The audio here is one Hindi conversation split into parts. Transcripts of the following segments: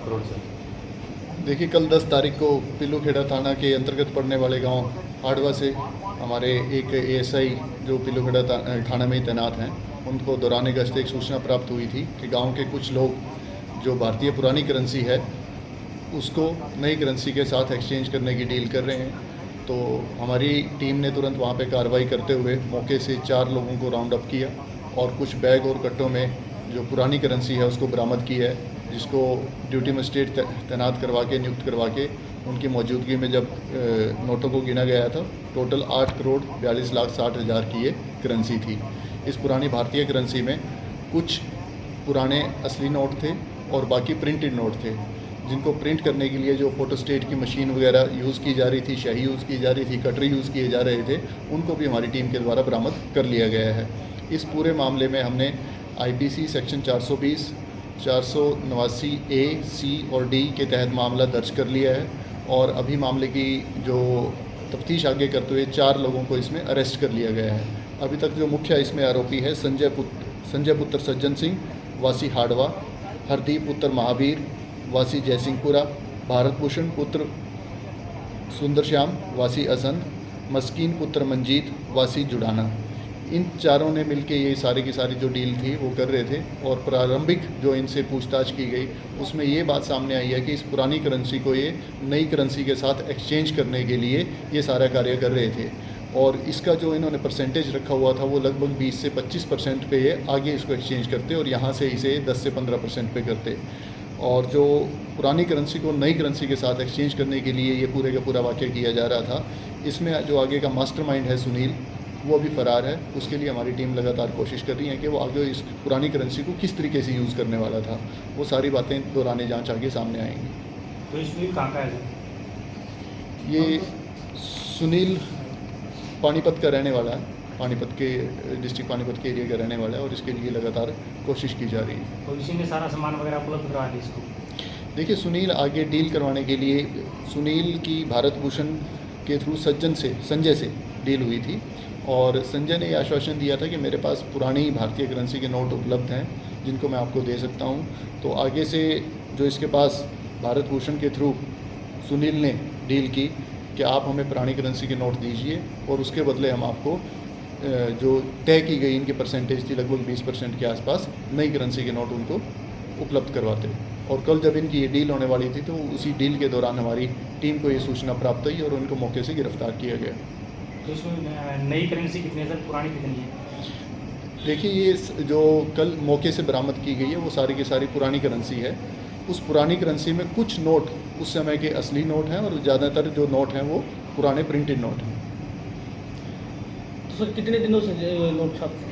करोड़ से। देखिए, कल 10 तारीख को पिल्लूखेड़ा थाना के अंतर्गत पड़ने वाले गांव हाड़वा से हमारे एक एएसआई जो पिल्लूखेड़ा थाना में ही तैनात हैं, उनको दौरान गश्त एक सूचना प्राप्त हुई थी कि गांव के कुछ लोग जो भारतीय पुरानी करेंसी है उसको नई करेंसी के साथ एक्सचेंज करने की डील कर रहे हैं। तो हमारी टीम ने तुरंत वहां पे कार्रवाई करते हुए मौके से 4 लोगों को राउंड अप किया और कुछ बैग और कट्टों में जो पुरानी करेंसी है उसको बरामद की है, जिसको ड्यूटी मजिस्ट्रेट तैनात करवा के नियुक्त करवा के उनकी मौजूदगी में जब नोटों को गिना गया था, टोटल 8 करोड़ 42 लाख 60 हज़ार की ये करेंसी थी। इस पुरानी भारतीय करेंसी में कुछ पुराने असली नोट थे और बाकी प्रिंटेड नोट थे, जिनको प्रिंट करने के लिए जो फोटोस्टेट की मशीन वगैरह यूज़ की जा रही थी, शाही यूज़ की जा रही थी, कटरी यूज़ किए जा रहे थे, उनको भी हमारी टीम के द्वारा बरामद कर लिया गया है। इस पूरे मामले में हमने आईपीसी सेक्शन 420, 489 ए, सी और डी के तहत मामला दर्ज कर लिया है और अभी मामले की जो तफ्तीश आगे करते हुए 4 लोगों को इसमें अरेस्ट कर लिया गया है। अभी तक जो मुख्य इसमें आरोपी है संजय पुत्र सज्जन सिंह वासी हाड़वा, हरदीप पुत्र महावीर वासी जयसिंहपुरा, भारत भूषण पुत्र सुंदर श्याम वासी असंध, मस्कीन पुत्र मंजीत वासी जुड़ाना, इन चारों ने मिलकर ये सारी की सारी जो डील थी वो कर रहे थे। और प्रारंभिक जो इनसे पूछताछ की गई उसमें ये बात सामने आई है कि इस पुरानी करेंसी को ये नई करेंसी के साथ एक्सचेंज करने के लिए ये सारा कार्य कर रहे थे और इसका जो इन्होंने परसेंटेज रखा हुआ था वो लगभग 20 से 25% पे ये आगे इसको एक्सचेंज करते और यहाँ से इसे 10 से 15% पे करते। और जो पुरानी करेंसी को नई करेंसी के साथ एक्सचेंज करने के लिए ये पूरे का पूरा वाक़या किया जा रहा था, इसमें जो आगे का मास्टरमाइंड है सुनील, वो अभी फ़रार है। उसके लिए हमारी टीम लगातार कोशिश कर रही है कि वो आगे इस पुरानी करेंसी को किस तरीके से यूज़ करने वाला था, वो सारी बातें दौरान जांच आगे सामने आएंगी। तो ये सुनील कहाँ का है? ये सुनील पानीपत का रहने वाला है, पानीपत के डिस्ट्रिक्ट पानीपत के एरिया का रहने वाला है और इसके लिए लगातार कोशिश की जा रही है। तो इसी ने सारा सामान वगैरह उपलब्ध करवा दिया इसको? देखिए, सुनील आगे डील करवाने के लिए सुनील की भारत भूषण के थ्रू संजय से डील हुई थी और संजय ने ये आश्वासन दिया था कि मेरे पास पुरानी भारतीय करेंसी के नोट उपलब्ध हैं जिनको मैं आपको दे सकता हूं। तो आगे से जो इसके पास भारत भूषण के थ्रू सुनील ने डील की कि आप हमें पुरानी करेंसी के नोट दीजिए और उसके बदले हम आपको जो तय की गई इनकी परसेंटेज थी लगभग 20% के आसपास नई करेंसी के नोट उनको उपलब्ध करवाते। और कल जब इनकी ये डील होने वाली थी तो उसी डील के दौरान हमारी टीम को ये सूचना प्राप्त हुई और उनको मौके से गिरफ्तार किया गया। तो इसमें नई करेंसी कितनी है सर, पुरानी कितनी है? देखिए, ये जो कल मौके से बरामद की गई है वो सारी की सारी पुरानी करेंसी है। उस पुरानी करेंसी में कुछ नोट उस समय के असली नोट हैं और ज़्यादातर जो नोट हैं वो पुराने प्रिंटेड नोट हैं। तो सर कितने दिनों से नोट छापते हैं?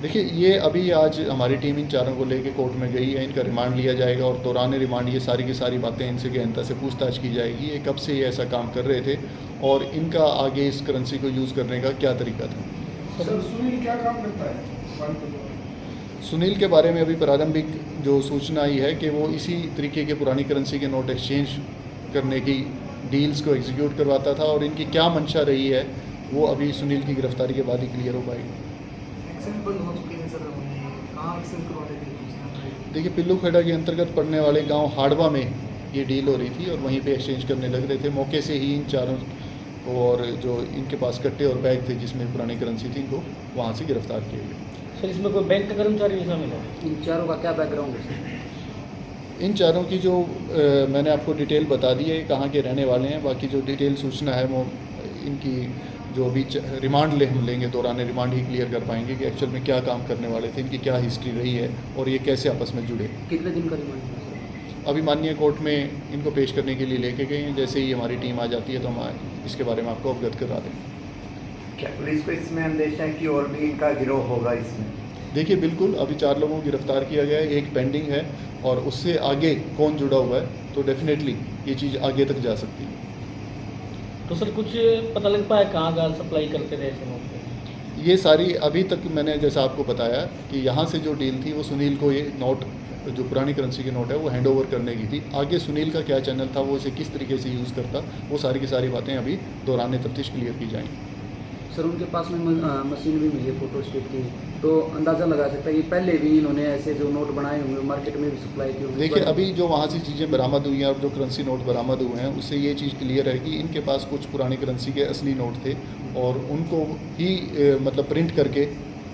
देखिए, ये अभी आज हमारी टीम इन चारों को लेकर कोर्ट में गई है, इनका रिमांड लिया जाएगा और दौरान रिमांड ये सारी की सारी बातें इनसे गहनता से पूछताछ की जाएगी। ये कब से ये ऐसा काम कर रहे थे और इनका आगे इस करेंसी को यूज़ करने का क्या तरीका था। सर, सुनील क्या काम करता है? सुनील के बारे में अभी प्रारंभिक जो सूचना आई है कि वो इसी तरीके के पुरानी करेंसी के नोट एक्सचेंज करने की डील्स को एग्जीक्यूट करवाता था और इनकी क्या मंशा रही है वो अभी सुनील की गिरफ्तारी के बाद ही क्लियर हो पाएगी। देखिए, पिल्लूखेड़ा के अंतर्गत पड़ने वाले गांव हाड़वा में ये डील हो रही थी और वहीं पे एक्सचेंज करने लग रहे थे। मौके से ही इन चारों को और जो इनके पास कट्टे और बैग थे जिसमें पुरानी करेंसी थी, इनको वहाँ से गिरफ्तार किया गया। सर इसमें कोई बैंक का कर्मचारी भी शामिल है? इन चारों का क्या बैकग्राउंड है? इन चारों की जो मैंने आपको डिटेल बता दी है, कहाँ के रहने वाले हैं। बाकी जो डिटेल सूचना है वो इनकी जो अभी रिमांड हम लेंगे दौरान रिमांड ही क्लियर कर पाएंगे कि एक्चुअल में क्या काम करने वाले थे, इनकी क्या हिस्ट्री रही है और ये कैसे आपस में जुड़े। कितने दिन का रिमांड है? अभी माननीय कोर्ट में इनको पेश करने के लिए लेके गए हैं। जैसे ही हमारी टीम आ जाती है तो हम इसके बारे में आपको अवगत करा देंगे। क्या पुलिस को इसमें अंदेशा है कि और भी इनका गिरोह होगा इसमें? देखिए, बिल्कुल अभी 4 लोगों को गिरफ्तार किया गया है, एक पेंडिंग है और उससे आगे कौन जुड़ा हुआ है तो डेफिनेटली ये चीज़ आगे तक जा सकती है। तो सर कुछ पता लग पाया कहाँ कहाँ सप्लाई करते थे ऐसे नोट? ये सारी अभी तक मैंने जैसा आपको बताया कि यहाँ से जो डील थी वो सुनील को ये नोट जो पुरानी करेंसी के नोट है वो हैंडओवर करने की थी। आगे सुनील का क्या चैनल था, वो इसे किस तरीके से यूज़ करता, वो सारी की सारी बातें अभी दौरान तफ्तीश क्लियर की जाएंगी। सर, उनके पास में मशीन भी मिली है फोटोस्टेट की, तो अंदाज़ा लगा सकता है कि पहले भी इन्होंने ऐसे जो नोट बनाए हुए मार्केट में भी सप्लाई की होंगी। देखिए अभी जो वहाँ से चीज़ें बरामद हुई हैं और जो करेंसी नोट बरामद हुए हैं उससे ये चीज़ क्लियर है कि इनके पास कुछ पुरानी करेंसी के असली नोट थे और उनको ही मतलब प्रिंट करके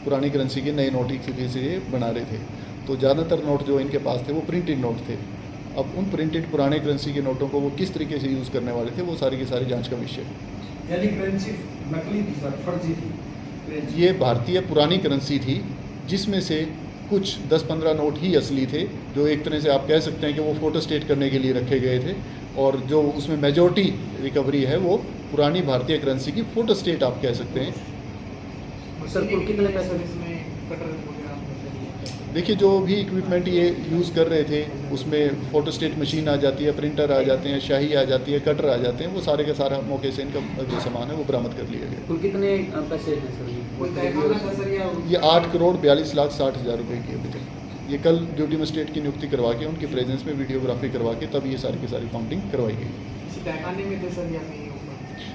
पुरानी करेंसी के नए नोट एक तरीके से ये बना रहे थे। तो ज़्यादातर नोट जो इनके पास थे वो प्रिंटेड नोट थे। अब उन प्रिंटेड पुराने करेंसी के नोटों को वो किस तरीके से यूज़ करने वाले थे वो सारी की सारी जाँच का विषय है। यानी करेंसी नकली थी सर, फर्जी थी। ये भारतीय पुरानी करेंसी थी जिसमें से कुछ 10-15 नोट ही असली थे, जो एक तरह से आप कह सकते हैं कि वो फोटो स्टेट करने के लिए रखे गए थे, और जो उसमें मेजॉरिटी रिकवरी है वो पुरानी भारतीय करेंसी की फोटो स्टेट आप कह सकते हैं। सर कुल कितने पैसे? देखिए जो भी इक्विपमेंट ये यूज़ कर रहे थे उसमें फोटो स्टेट मशीन आ जाती है, प्रिंटर आ जाते हैं, शाही आ जाती है, कटर आ जाते हैं, वो सारे का सारा मौके से इनका जो सामान है वो बरामद कर लिया गया। कुल कितने पैसे हैं सर ये 8,42,60,60,000 रुपये की अभी तक। ये कल ड्यूटी मजिस्ट्रेट की नियुक्ति करवा के उनके प्रेजेंस में वीडियोग्राफी करवा के तब ये सारी की सारी काउंटिंग करवाई गई।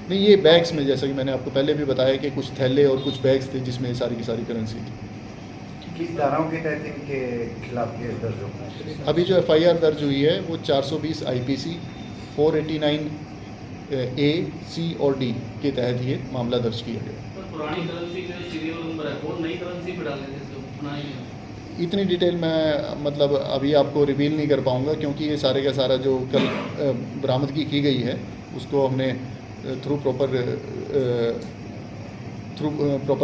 नहीं, ये बैग्स में, जैसा कि मैंने आपको पहले भी बताया कि कुछ थैले और कुछ बैग्स थे जिसमें ये सारी की सारी करेंसी थी। किस धाराओं के तहत इनके खिलाफ केस दर्ज होगा? अभी जो FIR दर्ज हुई है वो 420 IPC 489 A, C और D के तहत ये मामला दर्ज किया गया। पुरानी करेंसी के सीरियल नंबर है, वो नई करेंसी पे डाल देते थे, बनाई। इतनी डिटेल मैं मतलब अभी आपको रिवील नहीं कर पाऊँगा क्योंकि ये सारे का सारा जो कल बरामदगी की गई है उसको हमने थ्रू प्रॉपर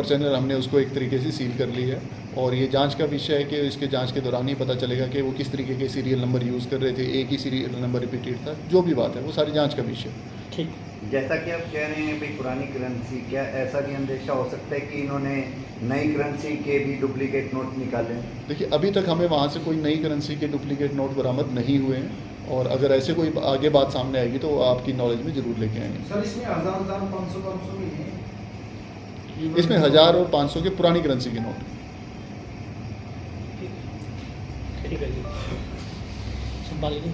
चैनल हमने उसको एक तरीके से सील कर ली है, और ये जांच का विषय है कि इसके जांच के दौरान ही पता चलेगा कि वो किस तरीके के सीरियल नंबर यूज़ कर रहे थे, एक ही सीरियल नंबर रिपीटेड था, जो भी बात है वो सारी जांच का विषय। ठीक। जैसा कि आप कह रहे हैं भाई पुरानी करेंसी, क्या ऐसा भी अंदेशा हो सकता है कि इन्होंने नई करेंसी के भी डुप्लीकेट नोट निकाले? देखिए अभी तक हमें वहाँ से कोई नई करेंसी के डुप्लीकेट नोट बरामद नहीं हुए हैं, और अगर ऐसे कोई आगे बात सामने आएगी तो आपकी नॉलेज में ज़रूर लेके आएंगे। सर इसमें 1000 500 में है? इसमें 1000 और 500 के पुरानी करेंसी के नोट। ठीक है जी, संभालिए।